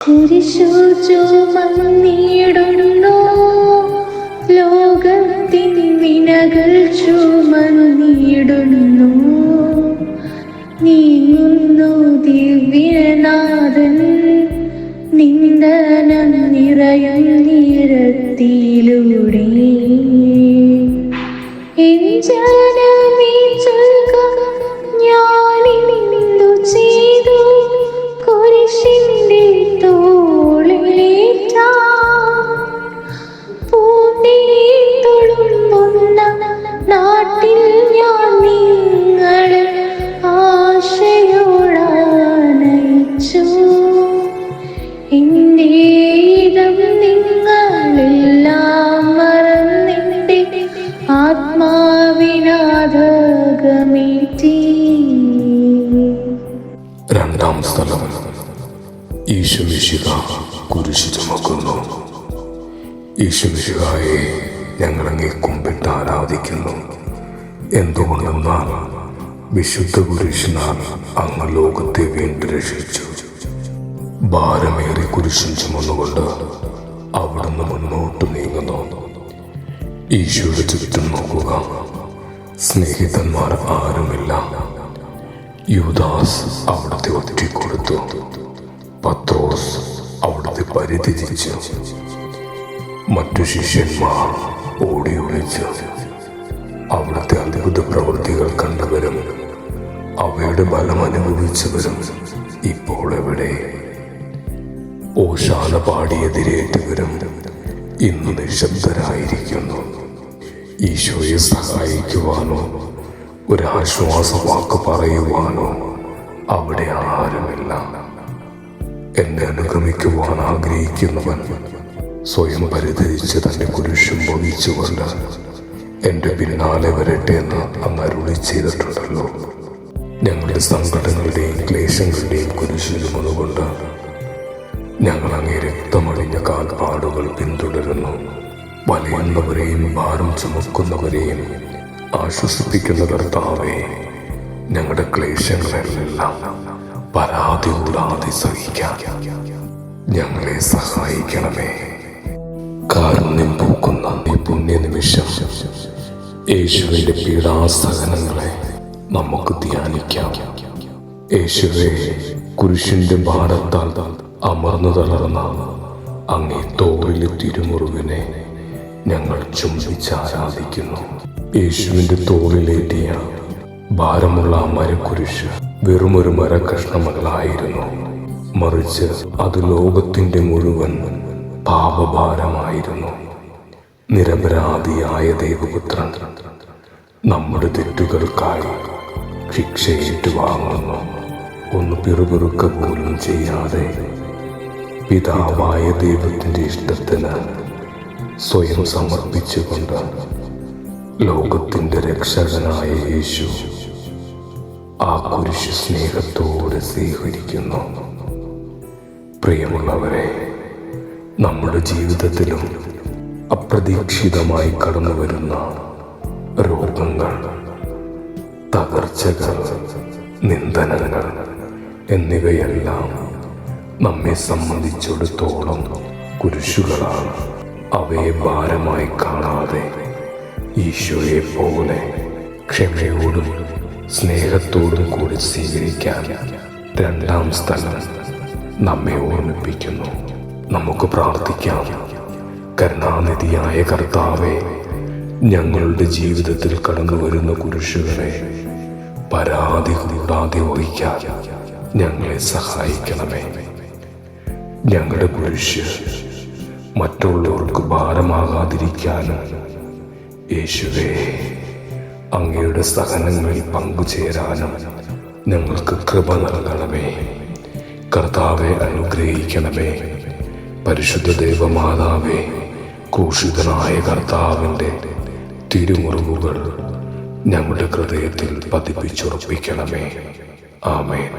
കുരിശു ചുമന്നിടുന്നു, ലോകത്തിൻ വിനകൾ ചുമന്നിടുന്നു. നീങ്ങുന്നു ദിവ്യനാഥൻ, നിന്ദനം നിറയും നിരത്തിലൂടെ. എൻ ജനമേ ചൊൽക, ഞാനിന്നു ചെയ്തു കുരിശിന്റെ തോളിലേറ്റാൻ. പൂന്തിരി തുളുമ്പുന്ന നാട്ടിൽ ഞാൻ നിങ്ങളെ ആശയോടനയിച്ചു. എന്റെ ഇടം നിങ്ങളെല്ലാം മറന്നെന്റെ ആത്മാവിനാഥകമേറ്റി. രണ്ടാം സ്ഥലം, ഈശോമിശിഹ കുരിശ് ചുമക്കുന്നു. ഈശോമിശിഹായെ ഞങ്ങളങ്ങേ കുമ്പിട്ട് ആരാധിക്കുന്നു. എന്തുകൊണ്ടെന്നാൽ വിശുദ്ധ കുരിശിനാൽ അങ്ങ് ലോകത്തെ വീണ്ടും രക്ഷിച്ചു. ഭാരമേറി കുരിശും ചുമന്നുകൊണ്ട് അവിടുന്ന് മുന്നോട്ട് നീങ്ങുന്നു. ഈശോയുടെ ചുറ്റും നോക്കുക, സ്നേഹിതന്മാർ ആരുമില്ല. യൂദാസ് അവിടുത്തെ ഒറ്റിക്കൊടുത്തു. പത്രോസ് അവിടുത്തെ പരിത്യജിച്ചു. മറ്റു ശിഷ്യന്മാർ ഓടി ഒളിച്ചു. അവിടുത്തെ അത്ഭുത പ്രവൃത്തികൾ കണ്ടവരും അവയുടെ ബലം അനുഭവിച്ചവരും ഇപ്പോൾ എവിടെ? ഓശാന പാടിയെതിരേറ്റവരും ഇന്ന് നിശബ്ദരായിരിക്കുന്നു. ഈശോയെ സഹായിക്കുവാനോ ഒരാശ്വാസ വാക്ക് പറയുവാനോ അവിടെ ആരുമില്ല. എന്നെ അനുഗമിക്കുവാൻ ആഗ്രഹിക്കുന്നവൻ സ്വയം പരിധരിച്ച് തന്റെ കുരിശും വഹിച്ചുകൊണ്ട് എൻ്റെ പിന്നാലെ വരട്ടെ എന്ന് അങ്ങ് അരുളി ചെയ്തിട്ടുണ്ടല്ലോ. ഞങ്ങളുടെ സങ്കടങ്ങളുടെയും ക്ലേശങ്ങളുടെയും കുരിശ് ചുമന്നുകൊണ്ട് ഞങ്ങൾ അങ്ങേ രക്തമണിഞ്ഞ കാൽപ്പാടുകൾ പിന്തുടരുന്നു. വലയുന്നവരെയും ഭാരം ചുമക്കുന്നവരെയും ആശ്വസിപ്പിക്കുന്ന കർത്താവേ, ഞങ്ങളുടെ ക്ലേശങ്ങളെല്ലാം പരാതി കൂടാതെ സഹിക്കാൻ ഞങ്ങളെ സഹായിക്കണമേ. കാരുണ്യം പൂക്കുന്ന ഈ പുണ്യനിമിഷം യേശുവിൻ്റെ പീഡാസഹനങ്ങളെ നമുക്ക് ധ്യാനിക്കാം. യേശുവേ, കുരിശിന്റെ ഭാരത്താൽ അമർന്നു തളർന്ന അങ്ങേ തോളിലെ തിരുമുറിവിനെ ഞങ്ങൾ ചുംബിച്ച് ആരാധിക്കുന്നു. യേശുവിൻ്റെ തോളിലേറ്റിയ ഭാരമുള്ള ആ മരക്കുരിശ് വെറുമൊരു മരകഷ്ണമല്ലായിരുന്നു, മറിച്ച് അത് ലോകത്തിൻ്റെ മുഴുവൻ പാപഭാരമായിരുന്നു. നിരപരാധിയായ ദൈവപുത്രൻ നമ്മുടെ തെറ്റുകൾക്കായി ശിക്ഷ ഏറ്റുവാങ്ങുന്നു. ഒന്ന് പിറുപിറുക്ക പോലും ചെയ്യാതെ പിതാവായ ദൈവത്തിൻ്റെ ഇഷ്ടത്തിന് സ്വയം സമർപ്പിച്ചുകൊണ്ട് ലോകത്തിൻ്റെ രക്ഷകനായ യേശു ആ കുരിശ് സ്നേഹത്തോടെ സ്വീകരിക്കുന്നു. പ്രിയമുള്ളവരെ, നമ്മുടെ ജീവിതത്തിലും അപ്രതീക്ഷിതമായി കടന്നു വരുന്ന രോഗങ്ങൾ, തകർച്ചകൾ, നിന്ദനങ്ങൾ എന്നിവയെല്ലാം നമ്മെ സംബന്ധിച്ചിടത്തോളം കുരിശുകളാണ്. അവയെ ഭാരമായി കാണാതെ ഈശോയെ പോലെ ക്ഷമയോടും സ്നേഹത്തോടും കൂടി സ്വീകരിക്കാൻ രണ്ടാം സ്ഥലം നമ്മെ ഓർമ്മിപ്പിക്കുന്നു. നമുക്ക് പ്രാർത്ഥിക്കാം. കരുണാനിധിയായ കർത്താവേ, ഞങ്ങളുടെ ജീവിതത്തിൽ കടന്നു വരുന്ന കുരിശുകളെ പരാതി കൂടാതെ വഹിക്കാൻ ഞങ്ങളെ സഹായിക്കണമേ. ഞങ്ങളുടെ കുരിശ് മറ്റുള്ളവർക്ക് ഭാരമാകാതിരിക്കാനും യേശുവേ, അങ്ങയുടെ സഹനങ്ങളിൽ പങ്കുചേരാനും ഞങ്ങൾക്ക് കൃപ നൽകണമേ. കർത്താവെ, അനുഗ്രഹിക്കണമേ. പരിശുദ്ധ ദേവമാതാവേ, ക്രൂശിതനായ കർത്താവിൻ്റെ തിരുമുറിവുകൾ ഞങ്ങളുടെ ഹൃദയത്തിൽ പതിപ്പിച്ചുറപ്പിക്കണമേ. ആമേൻ.